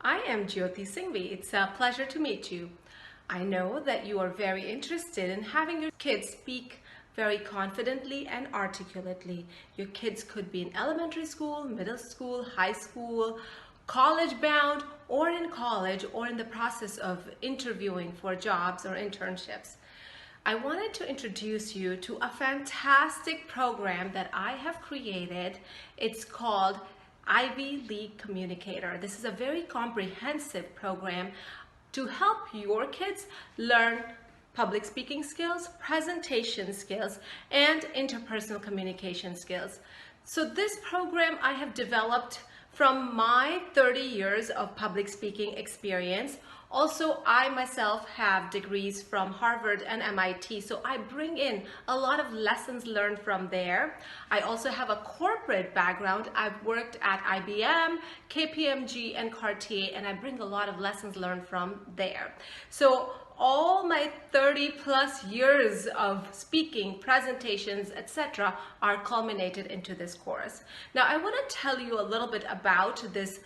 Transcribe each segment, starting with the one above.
I am Jyoti Singhvi. It's a pleasure to meet you. I know that you are very interested in having your kids speak very confidently and articulately. Your kids could be in elementary school, middle school, high school, college bound, or in college, or in the process of interviewing for jobs or internships. I wanted to introduce you to a fantastic program that I have created. It's called Ivy League Communicator. This is a very comprehensive program to help your kids learn public speaking skills, presentation skills, and interpersonal communication skills. So this program I have developed from my 30 years of public speaking experience. Also, I myself have degrees from Harvard and MIT, so I bring in a lot of lessons learned from there. I also have a corporate background. I've worked at IBM, KPMG, and Cartier, and I bring a lot of lessons learned from there. So all my 30 plus years of speaking, presentations, etc. are culminated into this course. Now, I want to tell you a little bit about this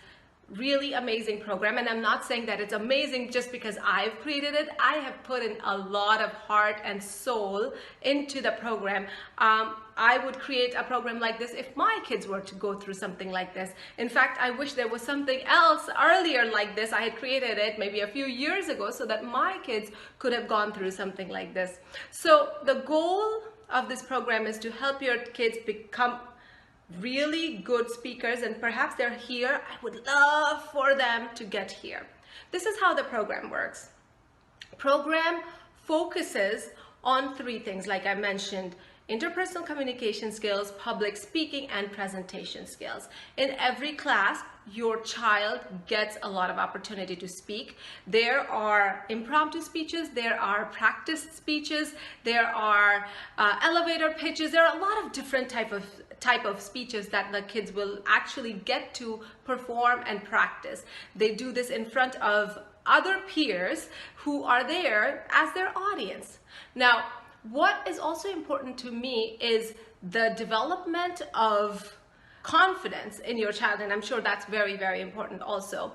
really amazing program, and I'm not saying that it's amazing just because I've created it. I have put in a lot of heart and soul into the program. I would create a program like this if my kids were to go through something like this. In fact, I wish there was something else earlier like this. I had created it maybe a few years ago so that my kids could have gone through something like this. So the goal of this program is to help your kids become really good speakers, and perhaps they're here. I would love for them to get here. This is how the program works. Program focuses on three things, like I mentioned: interpersonal communication skills, public speaking, and presentation skills. In every class, your child gets a lot of opportunity to speak. There are impromptu speeches, there are practiced speeches, there are elevator pitches. There are a lot of different type of speeches that the kids will actually get to perform and practice. They do this in front of other peers who are there as their audience. Now, what is also important to me is the development of confidence in your child, and I'm sure that's very, very important also.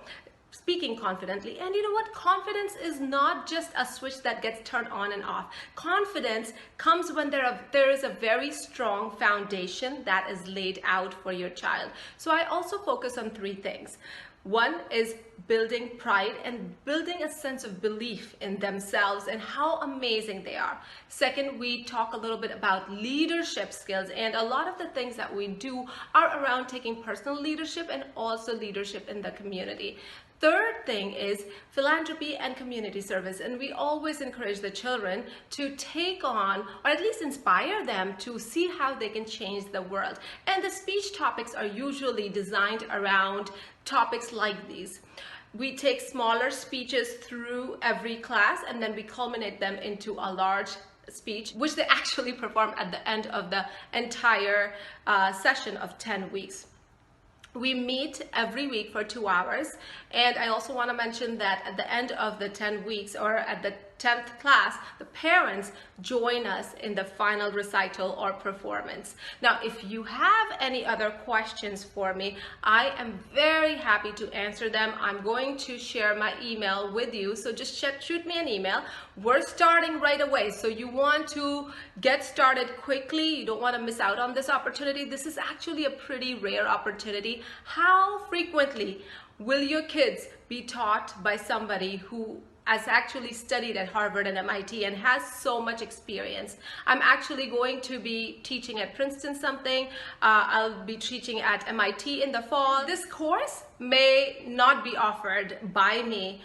Speaking confidently. And you know what? Confidence is not just a switch that gets turned on and off. Confidence comes when there is a very strong foundation that is laid out for your child. So I also focus on three things. One is building pride and building a sense of belief in themselves and how amazing they are. Second, we talk a little bit about leadership skills, and a lot of the things that we do are around taking personal leadership and also leadership in the community. Third thing is philanthropy and community service, and we always encourage the children to take on, or at least inspire them to see how they can change the world. And the speech topics are usually designed around topics like these. We take smaller speeches through every class, and then we culminate them into a large speech, which they actually perform at the end of the entire session of 10 weeks. We meet every week for 2 hours, and I also want to mention that at the end of the 10 weeks, or at the 10th class, the parents join us in the final recital or performance. Now, if you have any other questions for me, I am very happy to answer them. I'm going to share my email with you, so just shoot me an email. We're starting right away, so you want to get started quickly. You don't want to miss out on this opportunity. This is actually a pretty rare opportunity. How frequently will your kids be taught by somebody who has actually studied at Harvard and MIT and has so much experience? I'm actually going to be teaching at Princeton something. I'll be teaching at MIT in the fall. This course may not be offered by me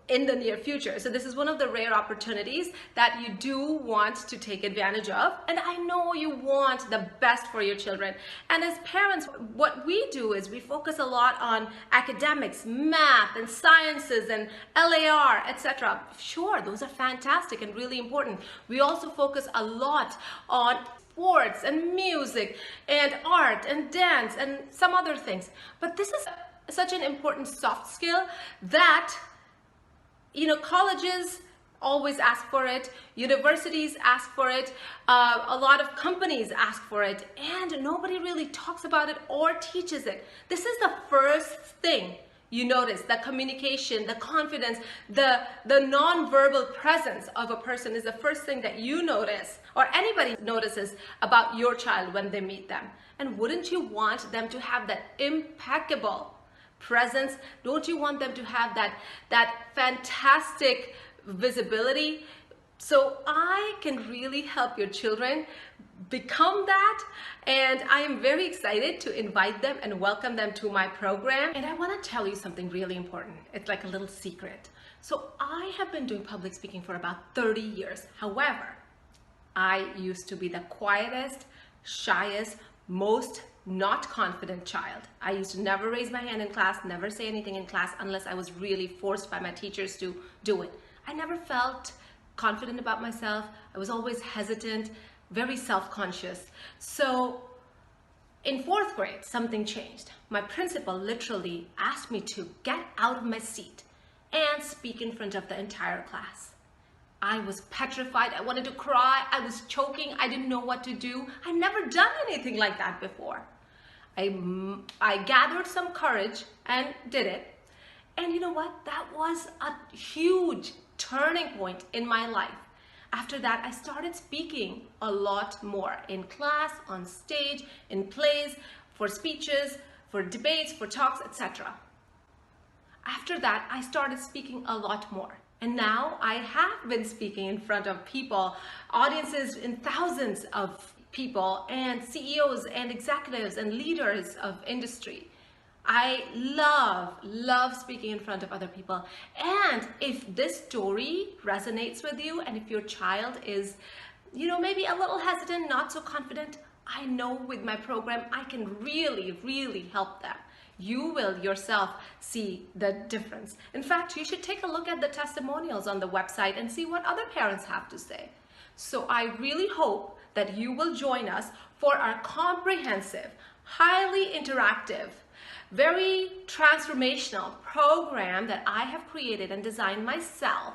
in the near future. So this is one of the rare opportunities that you do want to take advantage of. And I know you want the best for your children. And as parents, what we do is we focus a lot on academics, math and sciences and LAR, etc. Sure, those are fantastic and really important. We also focus a lot on sports and music and art and dance and some other things. But this is such an important soft skill that, you know, colleges always ask for it, universities ask for it, a lot of companies ask for it, and nobody really talks about it or teaches it. This is the first thing You notice the communication, the confidence, the non-verbal presence of a person is the first thing that you notice, or anybody notices about your child when they meet them. And wouldn't you want them to have that impeccable presence? Don't you want them to have that fantastic visibility? So I can really help your children become that, and I am very excited to invite them and welcome them to my program. And I want to tell you something really important. It's like a little secret. So I have been doing public speaking for about 30 years. However, I used to be the quietest, shyest, most not confident child. I used to never raise my hand in class, never say anything in class unless I was really forced by my teachers to do it. I never felt confident about myself. I was always hesitant, very self-conscious. So in 4th grade, something changed. My principal literally asked me to get out of my seat and speak in front of the entire class. I was petrified. I wanted to cry. I was choking. I didn't know what to do. I'd never done anything like that before. I gathered some courage and did it. And you know what? That was a huge turning point in my life. After that, I started speaking a lot more in class, on stage, in plays, for speeches, for debates, for talks, etc. After that, I started speaking a lot more. And now I have been speaking in front of people, audiences in thousands of people, and CEOs and executives and leaders of industry. I love speaking in front of other people. And if this story resonates with you, and if your child is, maybe a little hesitant, not so confident, I know with my program, I can really help them. You will yourself see the difference. In fact, you should take a look at the testimonials on the website and see what other parents have to say. So I really hope that you will join us for our comprehensive, highly interactive, very transformational program that I have created and designed myself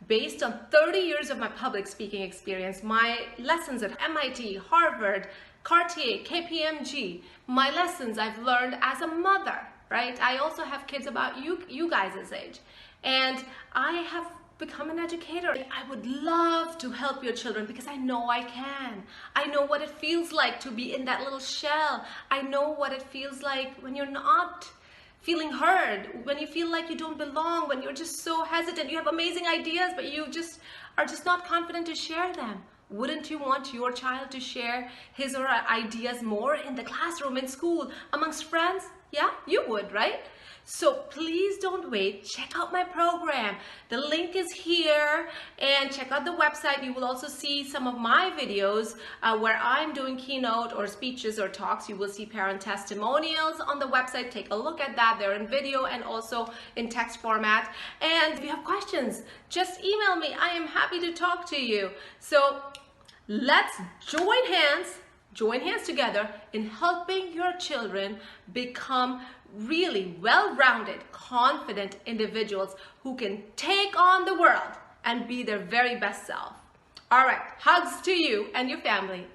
based on 30 years of my public speaking experience, my lessons at MIT, Harvard, Cartier, KPMG, my lessons I've learned as a mother, right? I also have kids about you guys' age, and I have become an educator. I would love to help your children because I know I can. I know what it feels like to be in that little shell. I know what it feels like when you're not feeling heard, when you feel like you don't belong, when you're just so hesitant. You have amazing ideas, but you are just not confident to share them. Wouldn't you want your child to share his or her ideas more in the classroom, in school, amongst friends? Yeah, you would, right? So please don't wait. Check out my program. The link is here, and check out the website. You will also see some of my videos where I'm doing keynote or speeches or talks. You will see parent testimonials on the website. Take a look at that. They're in video and also in text format. And if you have questions, just email me. I am happy to talk to you. So let's join hands together in helping your children become really well-rounded, confident individuals who can take on the world and be their very best self. All right, hugs to you and your family.